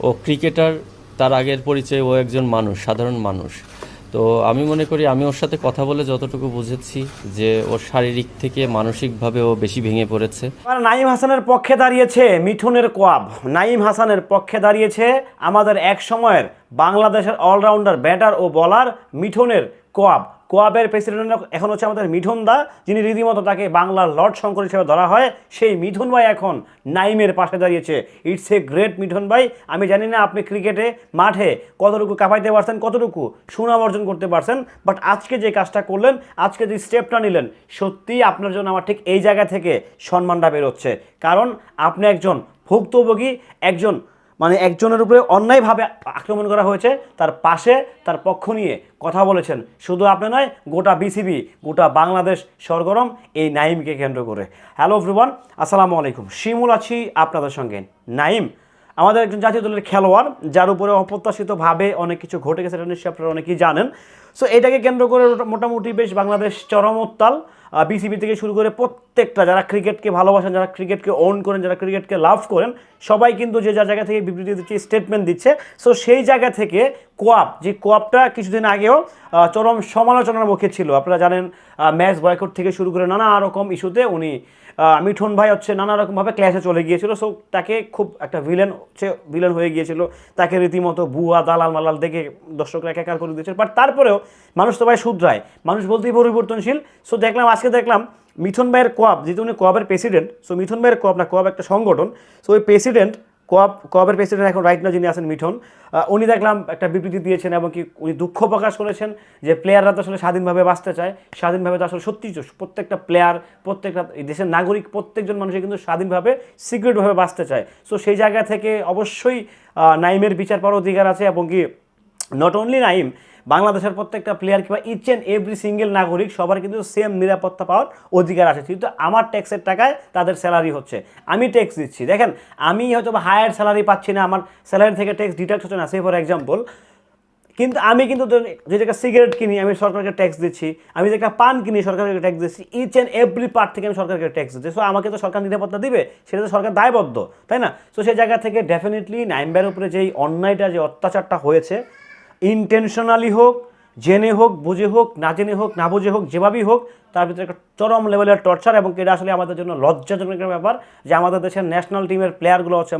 ও cricketer, তার আগের পরিচয় ও একজন মানুষ, সাধারণ মানুষ। তো আমি মনে করি আমি ওর সাথে কথা বলে যতটুকু বুঝেছি যে ওর শারীরিক থেকে মানসিকভাবে ও বেশি ভেঙে পড়েছে। নাঈম হাসানের পক্ষে দাঁড়িয়েছে মিঠুনের কোয়াব। নাঈম হাসানের পক্ষে দাঁড়িয়েছে আমাদের এক সময়ের বাংলাদেশের অলরাউন্ডার ব্যাটার ও বলার মিঠুনের কোয়াব। কোয়াবের প্রেসিডেন্ট এখন হচ্ছে আমাদের মিঠুন দা, যিনি রীতিমতো তাকে বাংলার লর্ড শঙ্কর হিসেবে ধরা হয়। সেই মিঠুন ভাই এখন নাঈমের পাশে দাঁড়িয়েছে। ইটস এ গ্রেট মিঠুন ভাই। আমি জানি না আপনি ক্রিকেটে মাঠে কতটুকু কাঁপাইতে পারছেন, কতটুকু সুনাম অর্জন করতে পারছেন, বাট আজকে যে কাজটা করলেন, আজকে যে স্টেপটা নিলেন, সত্যিই আপনার জন্য আমার ঠিক এই জায়গা থেকে সম্মানটা বেরোচ্ছে। কারণ আপনি একজন ভুক্তভোগী, একজন একজনের উপরে অন্যায়ভাবে আক্রমণ করা হয়েছে, তার পাশে তার পক্ষ নিয়ে কথা বলেছেন। শুধু আপনি নয়, গোটা বিসিবি, গোটা বাংলাদেশ সরগরম এই নাঈমকে কেন্দ্র করে। হ্যালো এভরিওয়ান, আসসালামু আলাইকুম। শিমুল আছি আপনাদের সঙ্গে। নাঈম আমাদের একজন জাতীয় দলের খেলোয়াড়, যার উপরে অপ্রত্যাশিতভাবে অনেক কিছু ঘটে গেছে, এটা নিশ্চয়ই আপনারা অনেকেই জানেন। সো এটাকে কেন্দ্র করে মোটামুটি বেশ বাংলাদেশ চরম উত্তাল। বিসিবি থেকে শুরু করে প্রত্যেকটা যারা ক্রিকেটকে ভালোবাসেন, যারা ক্রিকেটকে ওন করেন, যারা ক্রিকেটকে লাভ করেন, সবাই কিন্তু যে যার জায়গা থেকে বিবৃতি দিচ্ছে, স্টেটমেন্ট দিচ্ছে। সো সেই জায়গা থেকে কোয়াবটা কিছুদিন আগেও চরম সমালোচনার মুখে ছিল। আপনারা জানেন, ম্যাচ বয়কট থেকে শুরু করে নানা রকম ইস্যুতে উনি মিঠুন ভাই হচ্ছে নানা রকমভাবে ক্ল্যাশে চলে গিয়েছিল। সো তাকে খুব একটা ভিলেন হয়ে গিয়েছিল। তাকে রীতিমতো বুয়া দালাল মালাল দেখে দর্শকরা একাকার করে দিয়েছিল। বাট তারপরেও মানুষ তো ভাই শুধরায়, মানুষ বলতেই পরিবর্তনশীল। সো আজকে দেখলাম মিঠুন ভাইয়ের কোয়াব, যেহেতু উনি কোয়াবের প্রেসিডেন্ট, সো মিঠুন ভাইয়ের কোয়াব একটা সংগঠন। সো ওই প্রেসিডেন্ট, কোয়াবের প্রেসিডেন্ট এখন রাইট নাও যিনি আছেন মিঠুন, উনি দেখলাম একটা বিবৃতি দিয়েছেন এবং কি উনি দুঃখ প্রকাশ করেছেন যে প্লেয়াররা তো আসলে স্বাধীনভাবে বাঁচতে চায়। স্বাধীনভাবে তো আসলে সত্যি প্রত্যেকটা প্লেয়ার, প্রত্যেকটা দেশের নাগরিক, প্রত্যেকজন মানুষই কিন্তু স্বাধীনভাবে সিকিউরভাবে বাঁচতে চায়। সো সেই জায়গা থেকে অবশ্যই নাঈমের বিচার পাওয়ার অধিকার আছে। এবং কি নট অনলি নাঈম, বাংলাদেশের প্রত্যেকটা প্লেয়ার কিংবা ইচ অ্যান্ড এভরি সিঙ্গেল নাগরিক সবার কিন্তু সেম নিরাপত্তা পাওয়ার অধিকার আছে। কিন্তু আমার ট্যাক্সের টাকায় তাদের স্যালারি হচ্ছে, আমি ট্যাক্স দিচ্ছি। দেখেন, আমি হয়তো হায়ার স্যালারি পাচ্ছি না, আমার স্যালারি থেকে ট্যাক্স ডিডাক্ট হচ্ছে না, সে ফর এক্সাম্পল, কিন্তু আমি কিন্তু যে একটা সিগারেট কিনি আমি সরকারকে ট্যাক্স দিচ্ছি, আমি যে একটা পান কিনি সরকারকে ট্যাক্স দিচ্ছি, ইচ অ্যান্ড এভরি পার্ট থেকে আমি সরকারকে ট্যাক্স দিচ্ছি। সো আমাকে তো সরকার নিরাপত্তা দিবে, সেটা তো সরকার দায়বদ্ধ, তাই না? সো সেই জায়গা থেকে ডেফিনেটলি নাঈমের উপরে যেই অন্যায়টা, যে অত্যাচারটা হয়েছে, ইন্টেনশনালি হোক, জেনে হোক, বুঝে হোক, না জেনে হোক, না বুঝে হোক, যেভাবেই হোক, তার ভিতরে একটা চরম লেভেলের টর্চার। এবং এটা আসলে আমাদের জন্য লজ্জাজনক একটা ব্যাপার যে আমাদের দেশের ন্যাশনাল টিমের প্লেয়ারগুলো হচ্ছে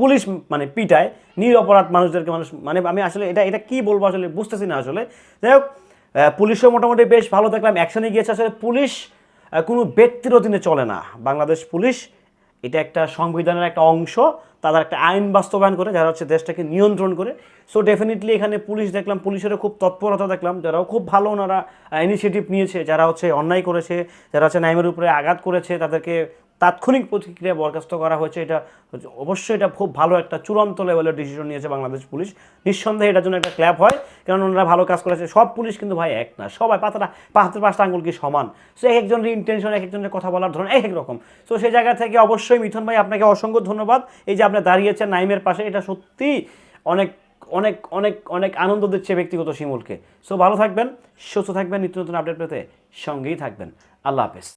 পুলিশ পিটায় নিরপরাধ মানুষদেরকে। আমি আসলে এটা কী বলবো আসলে বুঝতেছি না আসলে। যাই হোক, পুলিশও মোটামুটি বেশ ভালো দেখলাম, অ্যাকশনে গিয়েছে। আসলে পুলিশ কোনো ব্যক্তির অধীনে চলে না। বাংলাদেশ পুলিশ এটা একটা সংবিধানের একটা অংশ, তাদের একটা আইন বাস্তবায়ন করে, যারা হচ্ছে দেশটাকে নিয়ন্ত্রণ করে। সো ডেফিনেটলি এখানে পুলিশ দেখলাম, পুলিশেরও খুব তৎপরতা দেখলাম, যারাও খুব ভালো ওনারা ইনিশিয়েটিভ নিয়েছে, যারা হচ্ছে অন্যায় করেছে, যারা হচ্ছে নাঈমের উপরে আঘাত করেছে, তাদেরকে তাৎক্ষণিক প্রতিক্রিয়া বরখাস্ত করা হয়েছে। এটা অবশ্যই এটা খুব ভালো একটা চূড়ান্ত লেভেলের ডিসিশন নিয়েছে বাংলাদেশ পুলিশ। নিঃসন্দেহে এটার জন্য একটা ক্ল্যাপ হয়, কারণ ওনারা ভালো কাজ করেছে। সব পুলিশ কিন্তু ভাই এক না, সবাই হাতের পাঁচটা আঙুল কি সমান? সো এক একজনের ইন্টেনশন, এক একজনের কথা বলার ধরন এক এক রকম। সো সেই জায়গা থেকে অবশ্যই মিঠুন ভাই আপনাকে অসংখ্য ধন্যবাদ। এই যে আপনি দাঁড়িয়েছেন নাঈমের পাশে, এটা সত্যিই অনেক অনেক অনেক অনেক আনন্দ দিচ্ছে ব্যক্তিগত শিমুলকে। সো ভালো থাকবেন, সুস্থ থাকবেন, নিত্য নতুন আপডেট পেতে সঙ্গেই থাকবেন। আল্লাহ হাফেজ।